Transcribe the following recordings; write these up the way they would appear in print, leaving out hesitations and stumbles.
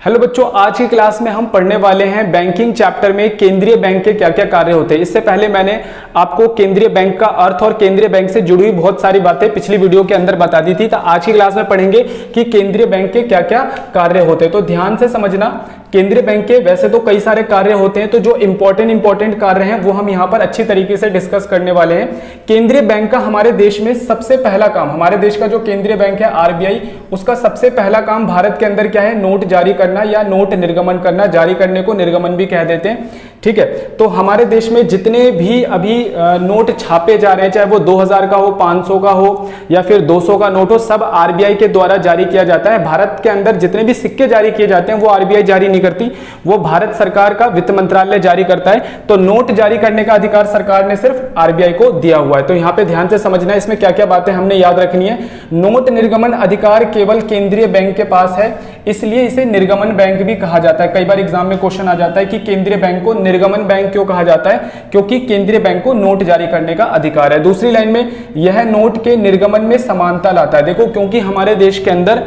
Hello बच्चों, आज की क्लास में हम पढ़ने वाले हैं बैंकिंग चैप्टर में केंद्रीय बैंक के क्या क्या कार्य होते हैं। इससे पहले मैंने आपको केंद्रीय बैंक का अर्थ और केंद्रीय बैंक से जुड़ी हुई बहुत सारी बातें पिछली वीडियो के अंदर बता दी थी। तो आज की क्लास में पढ़ेंगे कि केंद्रीय बैंक के क्या क्या कार्य होते हैं। तो ध्यान से समझना, केंद्रीय बैंक के वैसे तो कई सारे कार्य होते हैं, तो जो इंपॉर्टेंट कार्य हैं वो हम यहाँ पर अच्छी तरीके से डिस्कस करने वाले हैं। केंद्रीय बैंक का हमारे देश में सबसे पहला काम, हमारे देश का जो केंद्रीय बैंक है आरबीआई, उसका सबसे पहला काम भारत के अंदर क्या है? नोट जारी करना या नोट निर्गमन करना। जारी करने को निर्गमन भी कह देते हैं, ठीक है। तो हमारे देश में जितने भी अभी नोट छापे जा रहे हैं, चाहे वो 2000 का हो, 500 का हो या फिर 200 का नोट हो, सब आरबीआई के द्वारा जारी किया जाता है। भारत के अंदर जितने भी सिक्के जारी किए जाते हैं वो आरबीआई जारी नहीं करती, वो भारत सरकार का वित्त मंत्रालय जारी करता है। तो नोट जारी करने का अधिकार सरकार ने सिर्फ आरबीआई को दिया हुआ है। तो यहाँ पे ध्यान से समझना है, इसमें क्या क्या बातें हमने याद रखनी है। नोट निर्गमन अधिकार केवल केंद्रीय बैंक के पास है, इसलिए इसे निर्गमन बैंक भी कहा जाता है। कई बार एग्जाम में क्वेश्चन आ जाता है कि केंद्रीय बैंक को निर्गमन बैंक क्यों कहा जाता है? क्योंकि केंद्रीय बैंक को नोट जारी करने का अधिकार है। दूसरी लाइन में यह नोट के निर्गमन में समानता लाता है। देखो, क्योंकि हमारे देश के अंदर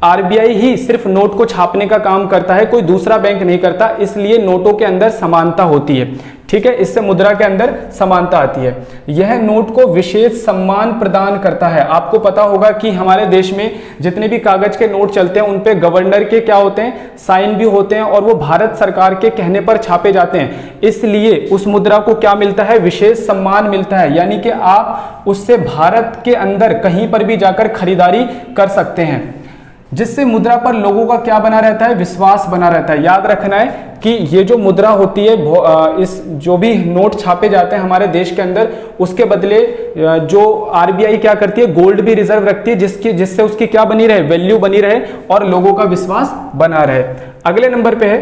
आरबीआई ही सिर्फ नोट को छापने का काम करता है, कोई दूसरा बैंक नहीं करता, इसलिए नोटों के अंदर समानता होती है, ठीक है। इससे मुद्रा के अंदर समानता आती है। यह नोट को विशेष सम्मान प्रदान करता है। आपको पता होगा कि हमारे देश में जितने भी कागज के नोट चलते हैं उन पे गवर्नर के क्या होते हैं? साइन भी होते हैं, और वो भारत सरकार के कहने पर छापे जाते हैं। इसलिए उस मुद्रा को क्या मिलता है? विशेष सम्मान मिलता है, यानी कि आप उससे भारत के अंदर कहीं पर भी जाकर खरीदारी कर सकते हैं, जिससे मुद्रा पर लोगों का क्या बना रहता है? विश्वास बना रहता है। याद रखना है कि ये जो मुद्रा होती है, इस जो भी नोट छापे जाते हैं हमारे देश के अंदर, उसके बदले जो आरबीआई क्या करती है? गोल्ड भी रिजर्व रखती है, जिससे उसकी क्या बनी रहे? वैल्यू बनी रहे और लोगों का विश्वास बना रहे। अगले नंबर पे है,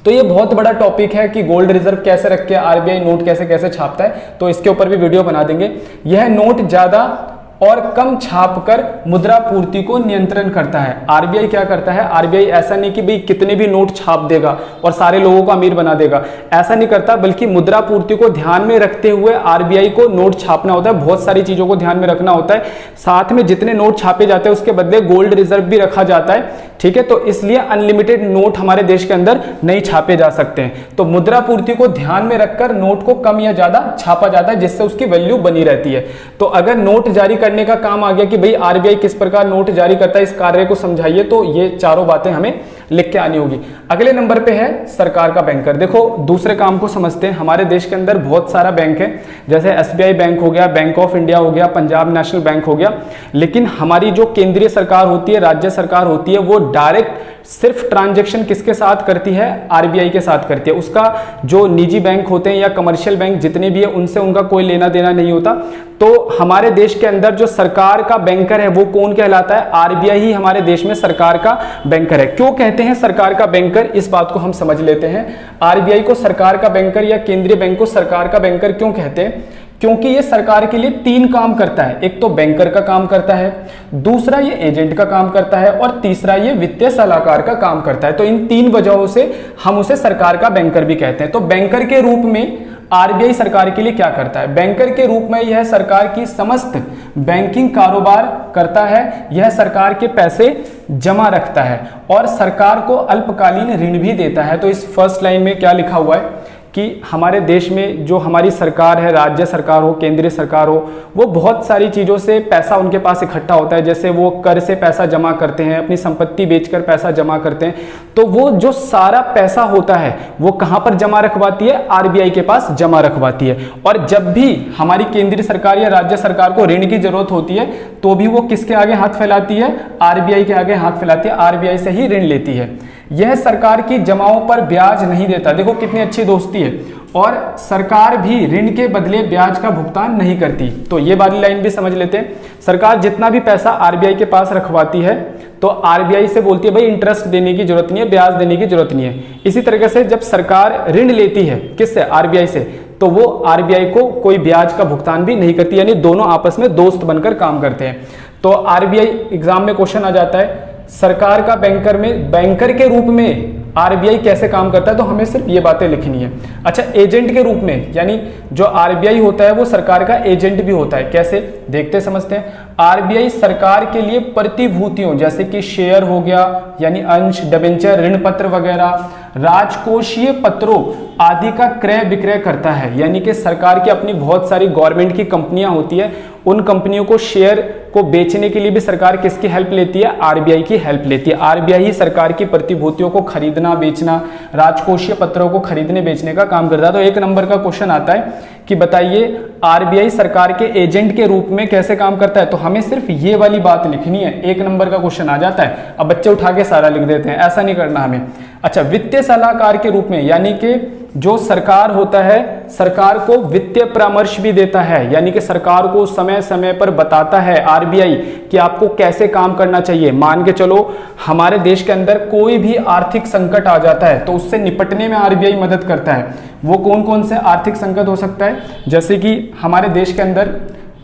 तो ये बहुत बड़ा टॉपिक है कि गोल्ड रिजर्व कैसे रख के आरबीआई नोट कैसे कैसे छापता है, तो इसके ऊपर भी वीडियो बना देंगे। यह नोट ज्यादा और कम छापकर मुद्रा पूर्ति को नियंत्रण करता है। आरबीआई क्या करता है? आरबीआई ऐसा नहीं कि भाई कितने भी नोट छाप देगा और सारे लोगों को अमीर बना देगा, ऐसा नहीं करता, बल्कि मुद्रा पूर्ति को ध्यान में रखते हुए आरबीआई को नोट छापना होता है। बहुत सारी चीजों को ध्यान में रखना होता है। साथ में जितने नोट छापे जाते हैं उसके बदले गोल्ड रिजर्व भी रखा जाता है, ठीक है। तो इसलिए अनलिमिटेड नोट हमारे देश के अंदर नहीं छापे जा सकते हैं। तो मुद्रा पूर्ति को ध्यान में रखकर नोट को कम या ज्यादा छापा जाता है, जिससे उसकी वैल्यू बनी रहती है। तो अगर नोट जारी करने का काम आ गया कि भाई आरबीआई किस प्रकार नोट जारी करता है, इस कार्य को समझाइए, तो ये चारों बातें हमें लिख के आनी होगी। अगले नंबर पे है सरकार का बैंकर। देखो, दूसरे काम को समझते हैं। हमारे देश के अंदर बहुत सारा बैंक है, जैसे एसबीआई बैंक हो गया, बैंक ऑफ इंडिया हो गया, पंजाब नेशनल बैंक हो गया। लेकिन हमारी जो केंद्रीय सरकार होती है, राज्य सरकार होती है, वो डायरेक्ट सिर्फ ट्रांजैक्शन किसके साथ करती है? आरबीआई के साथ करती है। उसका जो निजी बैंक होते हैं या कमर्शियल बैंक जितने भी है, उनसे उनका कोई लेना देना नहीं होता। तो हमारे देश के अंदर जो सरकार का बैंकर है वो कौन कहलाता है? आरबीआई ही हमारे देश में सरकार का बैंकर है। क्यों कहते हैं सरकार का बैंकर? इस बात को हम समझ लेते हैं। आरबीआई को सरकार का बैंकर या केंद्रीय बैंक को सरकार का बैंकर क्यों कहते हैं? क्योंकि ये सरकार के लिए तीन काम करता है। एक तो बैंकर का काम करता है, दूसरा ये एजेंट का काम करता है, और तीसरा ये वित्तीय सलाहकार का काम करता है। तो इन तीन वजहों से हम उसे सरकार का बैंकर भी कहते हैं। तो बैंकर के रूप में आरबीआई सरकार के लिए क्या करता है? बैंकर के रूप में यह सरकार की समस्त बैंकिंग कारोबार करता है, यह सरकार के पैसे जमा रखता है और सरकार को अल्पकालीन ऋण भी देता है। तो इस फर्स्ट लाइन में क्या लिखा हुआ है कि हमारे देश में जो हमारी सरकार है, राज्य सरकार हो, केंद्रीय सरकार हो, वो बहुत सारी चीज़ों से पैसा उनके पास इकट्ठा होता है। जैसे वो कर से पैसा जमा करते हैं, अपनी संपत्ति बेचकर पैसा जमा करते हैं। तो वो जो सारा पैसा होता है वो कहाँ पर जमा रखवाती है? आरबीआई के पास जमा रखवाती है। और जब भी हमारी केंद्रीय सरकार या राज्य सरकार को ऋण की जरूरत होती है तो भी वो किसके आगे हाथ फैलाती है? आरबीआई के आगे हाथ फैलाती है, आरबीआई से ही ऋण लेती है। यह सरकार की जमाओं पर ब्याज नहीं देता। देखो कितनी अच्छी दोस्ती है। और सरकार भी ऋण के बदले ब्याज का भुगतान नहीं करती। तो ये वाली लाइन भी समझ लेते हैं। सरकार जितना भी पैसा आरबीआई के पास रखवाती है तो आरबीआई से बोलती है भाई इंटरेस्ट देने की जरूरत नहीं है, ब्याज देने की जरूरत नहीं है। इसी तरीके से जब सरकार ऋण लेती है किससे? आरबीआई से, तो वो आरबीआई को कोई ब्याज का भुगतान भी नहीं करती, यानी दोनों आपस में दोस्त बनकर काम करते हैं। तो आरबीआई एग्जाम में क्वेश्चन आ जाता है, सरकार का बैंकर में बैंकर के रूप में आरबीआई कैसे काम करता है, तो हमें सिर्फ ये बातें लिखनी है। अच्छा, एजेंट के रूप में, यानी जो आरबीआई होता है वो सरकार का एजेंट भी होता है। कैसे, देखते समझते हैं। आरबीआई सरकार के लिए प्रतिभूतियों जैसे कि शेयर हो गया, यानी अंश, डिबेंचर, ऋण पत्र वगैरह, राजकोषीय पत्रों आदि का क्रय विक्रय करता है। यानी कि सरकार की अपनी बहुत सारी गवर्नमेंट की कंपनियां होती है, उन कंपनियों को शेयर को बेचने के लिए भी सरकार किसकी हेल्प लेती है, आरबीआई की हेल्प लेती है। आरबीआई ही सरकार की प्रतिभूतियों को खरीदना बेचना, राजकोषीय पत्रों को खरीदने बेचने का काम करता है। तो एक नंबर का क्वेश्चन आता है कि बताइए आरबीआई सरकार के एजेंट के रूप में कैसे काम करता है, तो हमें सिर्फ ये वाली बात लिखनी है, एक नंबर का क्वेश्चन आ जाता है। अब बच्चे उठा के सारा लिख देते हैं, ऐसा नहीं करना हमें। अच्छा, वित्तीय सलाहकार के रूप में, यानी कि जो सरकार होता है, सरकार को वित्तीय परामर्श भी देता है, यानी कि सरकार को समय समय पर बताता है आरबीआई कि आपको कैसे काम करना चाहिए। मान के चलो हमारे देश के अंदर कोई भी आर्थिक संकट आ जाता है तो उससे निपटने में आरबीआई मदद करता है। वो कौन कौन से आर्थिक संकट हो सकता है, जैसे कि हमारे देश के अंदर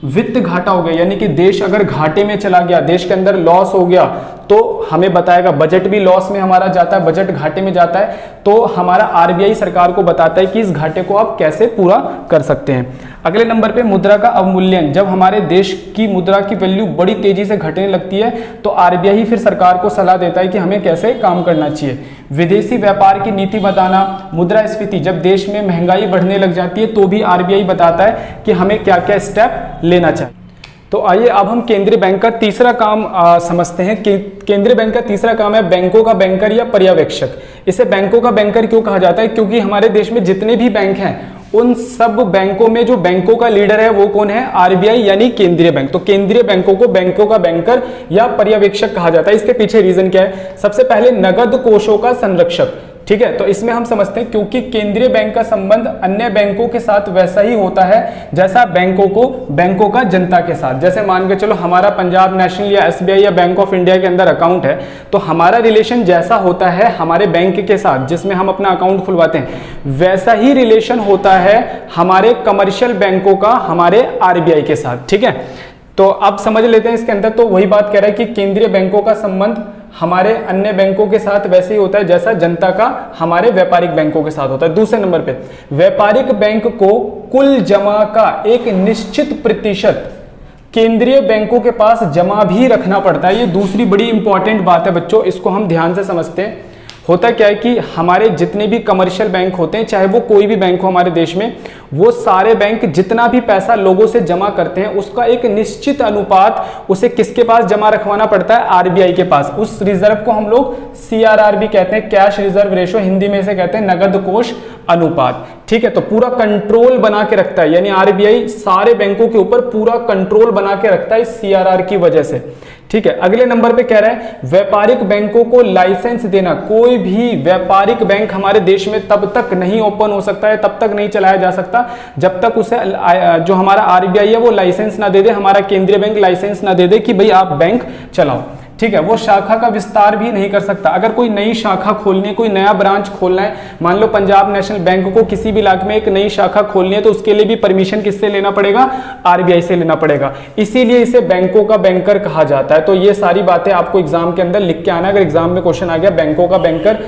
वित्त घाटा हो गया, यानी कि देश अगर घाटे में चला गया, देश के अंदर लॉस हो गया, तो हमें बताएगा। बजट भी लॉस में हमारा जाता है, बजट घाटे में जाता है, तो हमारा आरबीआई सरकार को बताता है कि इस घाटे को आप कैसे पूरा कर सकते हैं। अगले नंबर पे मुद्रा का अवमूल्यन, जब हमारे देश की मुद्रा की वैल्यू बड़ी तेजी से घटने लगती है तो आरबीआई फिर सरकार को सलाह देता है कि हमें कैसे काम करना चाहिए। विदेशी व्यापार की नीति बताना, मुद्रास्फीति, जब देश में महंगाई बढ़ने लग जाती है तो भी आरबीआई बताता है कि हमें क्या क्या स्टेप लेना चाहिए। तो आइए अब हम केंद्रीय बैंक का तीसरा काम समझते हैं। केंद्रीय बैंक का तीसरा काम है बैंकों का बैंकर या पर्यवेक्षक। इसे बैंकों का बैंकर क्यों कहा जाता है, क्योंकि हमारे देश में जितने भी बैंक हैं उन सब बैंकों में जो बैंकों का लीडर है वो कौन है, आरबीआई यानी केंद्रीय बैंक। तो केंद्रीय बैंकों को बैंकों का बैंकर या पर्यवेक्षक कहा जाता है। इसके पीछे रीजन क्या है, सबसे पहले नगद कोषों का संरक्षक, ठीक है। तो इसमें हम समझते हैं क्योंकि केंद्रीय बैंक का संबंध अन्य बैंकों के साथ वैसा ही होता है जैसा बैंकों का जनता के साथ। जैसे मान के चलो हमारा पंजाब नेशनल या एसबीआई या बैंक ऑफ इंडिया के अंदर अकाउंट है, तो हमारा रिलेशन जैसा होता है हमारे बैंक के साथ जिसमें हम अपना अकाउंट खुलवाते हैं, वैसा ही रिलेशन होता है हमारे कमर्शियल बैंकों का हमारे आरबीआई के साथ, ठीक है। तो अब समझ लेते हैं इसके अंदर। तो वही बात कह रहा है कि केंद्रीय बैंकों का संबंध हमारे अन्य बैंकों के साथ वैसे ही होता है जैसा जनता का हमारे व्यापारिक बैंकों के साथ होता है। दूसरे नंबर पे, व्यापारिक बैंक को कुल जमा का एक निश्चित प्रतिशत केंद्रीय बैंकों के पास जमा भी रखना पड़ता है। ये दूसरी बड़ी इंपॉर्टेंट बात है बच्चों, इसको हम ध्यान से समझते हैं। होता क्या है कि हमारे जितने भी कमर्शियल बैंक होते हैं, चाहे वो कोई भी बैंक हो हमारे देश में, वो सारे बैंक जितना भी पैसा लोगों से जमा करते हैं उसका एक निश्चित अनुपात उसे किसके पास जमा रखवाना पड़ता है, आरबीआई के पास। उस रिजर्व को हम लोग सीआरआर भी कहते हैं, कैश रिजर्व रेशो, हिंदी में इसे कहते हैं नगद कोष अनुपात, ठीक है। तो पूरा कंट्रोल बना के रखता है, यानी आरबीआई सारे बैंकों के ऊपर पूरा कंट्रोल बना के रखता है सीआरआर की वजह से, ठीक है। अगले नंबर पे कह रहा है व्यापारिक बैंकों को लाइसेंस देना। कोई भी व्यापारिक बैंक हमारे देश में तब तक नहीं ओपन हो सकता है, तब तक नहीं चलाया जा सकता जब तक उसे जो हमारा आरबीआई है वो लाइसेंस ना दे दे, हमारा केंद्रीय बैंक लाइसेंस ना दे दे कि भाई आप बैंक चलाओ, ठीक है। वो शाखा का विस्तार भी नहीं कर सकता। अगर कोई नई शाखा खोलनी है, कोई नया ब्रांच खोलना है, मान लो पंजाब नेशनल बैंक को किसी भी इलाके में एक नई शाखा खोलनी है, तो उसके लिए भी परमिशन किससे लेना पड़ेगा, आरबीआई से लेना पड़ेगा। इसीलिए इसे बैंकों का बैंकर कहा जाता है। तो ये सारी बातें आपको एग्जाम के अंदर लिख के आना। अगर एग्जाम में क्वेश्चन आ गया बैंकों का बैंकर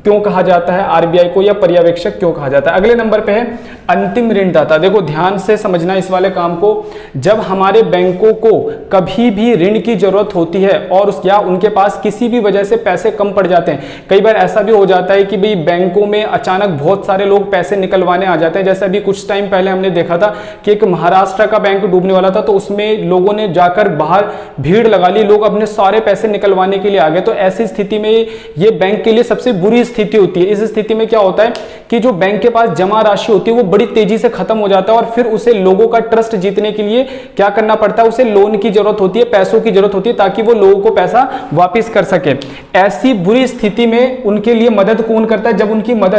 क्यों कहा जाता है आरबीआई को, या पर्यवेक्षक क्यों कहा जाता है। अगले नंबर पे है अंतिम ऋणदाता। देखो ध्यान से समझना इस वाले काम को। जब हमारे बैंकों को कभी भी ऋण की जरूरत होती है और या उनके पास किसी भी वजह से पैसे कम पड़ जाते हैं, कई बार ऐसा भी हो जाता है कि भाई बैंकों में अचानक बहुत सारे लोग पैसे निकलवाने आ जाते हैं। जैसे अभी कुछ टाइम पहले हमने देखा था कि एक महाराष्ट्र का बैंक डूबने वाला था, तो उसमें लोगों ने जाकर बाहर भीड़ लगा ली, लोग अपने सारे पैसे निकलवाने के लिए आ गए। तो ऐसी स्थिति में ये बैंक के लिए सबसे बुरी स्थिति होती है। इस स्थिति में क्या होता है कि जो बैंक के पास जमा राशि होती है वो बड़ी तेजी से खत्म हो जाता है और फिर उसे लोगों का ट्रस्ट जीतने के लिए क्या करना पड़ता है, उसे लोन की जरूरत होती है, पैसों की जरूरत होती है ताकि वो लोगों को पैसा वापस कर सके। ऐसी बुरी स्थिति में उनके लिए मदद कौन करता है,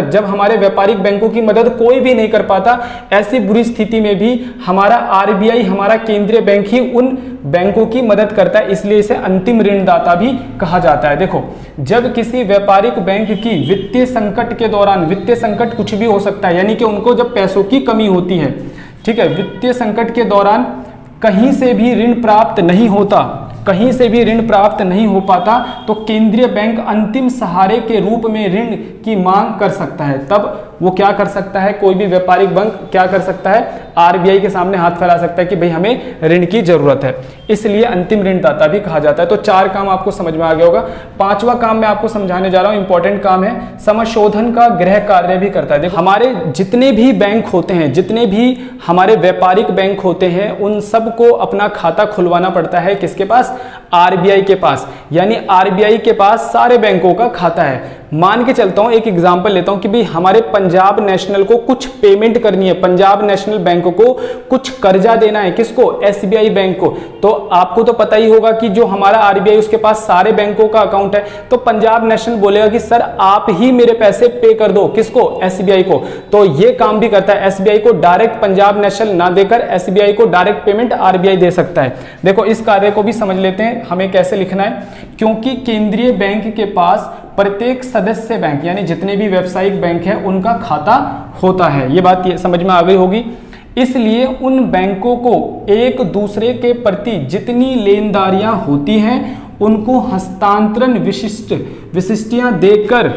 जब हमारे व्यापारिक बैंकों की मदद कोई भी नहीं कर पाता, ऐसी बुरी स्थिति में भी हमारा आरबीआई, हमारा केंद्रीय बैंक ही उन बैंकों की मदद करता है, इसलिए इसे अंतिम ऋणदाता भी कहा जाता है। देखो, जब किसी व्यापारिक बैंक की वित्तीय संकट के दौरान, वित्तीय संकट कुछ भी हो सकता है, यानी कि उनको जब पैसों की कमी होती है, ठीक है, वित्तीय संकट के दौरान कहीं से भी ऋण प्राप्त नहीं होता, कहीं से भी ऋण प्राप्त नहीं हो पाता तो केंद्रीय बैंक अंतिम सहारे के रूप में ऋण की मांग कर सकता है। तब वो क्या कर सकता है, कोई भी व्यापारिक बैंक क्या कर सकता है, आरबीआई के सामने हाथ फैला सकता है कि भाई हमें ऋण की जरूरत है, इसलिए अंतिम ऋणदाता भी कहा जाता है। तो 4 काम आपको समझ में आ गया होगा। 5वां काम मैं आपको समझाने जा रहा हूं, इंपॉर्टेंट काम है, समाशोधन का गृह कार्य भी करता है। देखो हमारे जितने भी बैंक होते हैं, जितने भी हमारे व्यापारिक बैंक होते हैं, उन सबको अपना खाता खुलवाना पड़ता है किसके पास, आरबीआई के पास। यानी आरबीआई के पास सारे बैंकों का खाता है। मान के चलता हूं, एक एग्जांपल लेता हूं कि भाई हमारे पंजाब नेशनल को कुछ पेमेंट करनी है, पंजाब नेशनल बैंक को कुछ कर्जा देना है, किसको, एसबीआई बैंक को। तो आपको तो पता ही होगा कि जो हमारा आरबीआई उसके पास सारे बैंकों का अकाउंट है, तो पंजाब नेशनल बोलेगा कि सर आप ही मेरे पैसे पे कर दो, किसको, एसबीआई को। तो ये काम भी करता है, एसबीआई को डायरेक्ट पंजाब नेशनल ना देकर एसबीआई को डायरेक्ट पेमेंट आरबीआई दे सकता है। देखो इस कार्य को भी समझ लेते हैं हमें कैसे लिखना है। क्योंकि केंद्रीय बैंक के पास प्रत्येक सदस्य बैंक यानी जितने भी व्यावसायिक बैंक हैं उनका खाता होता है, ये बात समझ में आ गई होगी। इसलिए उन बैंकों को एक दूसरे के प्रति जितनी लेनदारियां होती हैं उनको हस्तांतरण विशिष्टियां देकर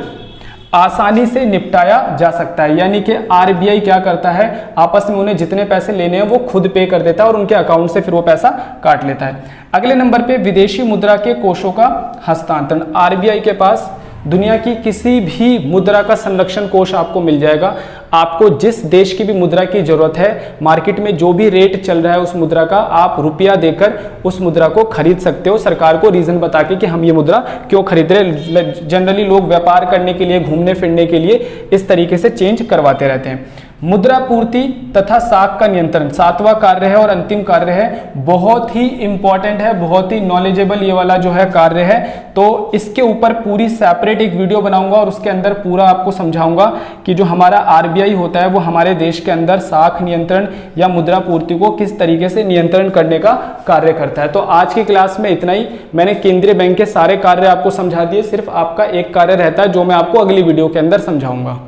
आसानी से निपटाया जा सकता है। यानी कि आरबीआई क्या करता है, आपस में उन्हें जितने पैसे लेने हैं वो खुद पे कर देता है और उनके अकाउंट से फिर वो पैसा काट लेता है। अगले नंबर पे विदेशी मुद्रा के कोषों का हस्तांतरण। आरबीआई के पास दुनिया की किसी भी मुद्रा का संरक्षण कोष आपको मिल जाएगा। आपको जिस देश की भी मुद्रा की जरूरत है, मार्केट में जो भी रेट चल रहा है उस मुद्रा का, आप रुपया देकर उस मुद्रा को खरीद सकते हो, सरकार को रीजन बता के कि हम ये मुद्रा क्यों खरीद रहे। जनरली लोग व्यापार करने के लिए, घूमने फिरने के लिए इस तरीके से चेंज करवाते रहते हैं। मुद्रा पूर्ति तथा साख का नियंत्रण 7वां कार्य है और अंतिम कार्य है, बहुत ही इंपॉर्टेंट है, बहुत ही नॉलेजेबल ये वाला जो है कार्य है। तो इसके ऊपर पूरी सेपरेट एक वीडियो बनाऊंगा और उसके अंदर पूरा आपको समझाऊंगा कि जो हमारा आरबीआई होता है वो हमारे देश के अंदर साख नियंत्रण या मुद्रा पूर्ति को किस तरीके से नियंत्रण करने का कार्य करता है। तो आज की क्लास में इतना ही। मैंने केंद्रीय बैंक के सारे कार्य आपको समझा दिए, सिर्फ आपका एक कार्य रहता है जो मैं आपको अगली वीडियो के अंदर समझाऊंगा।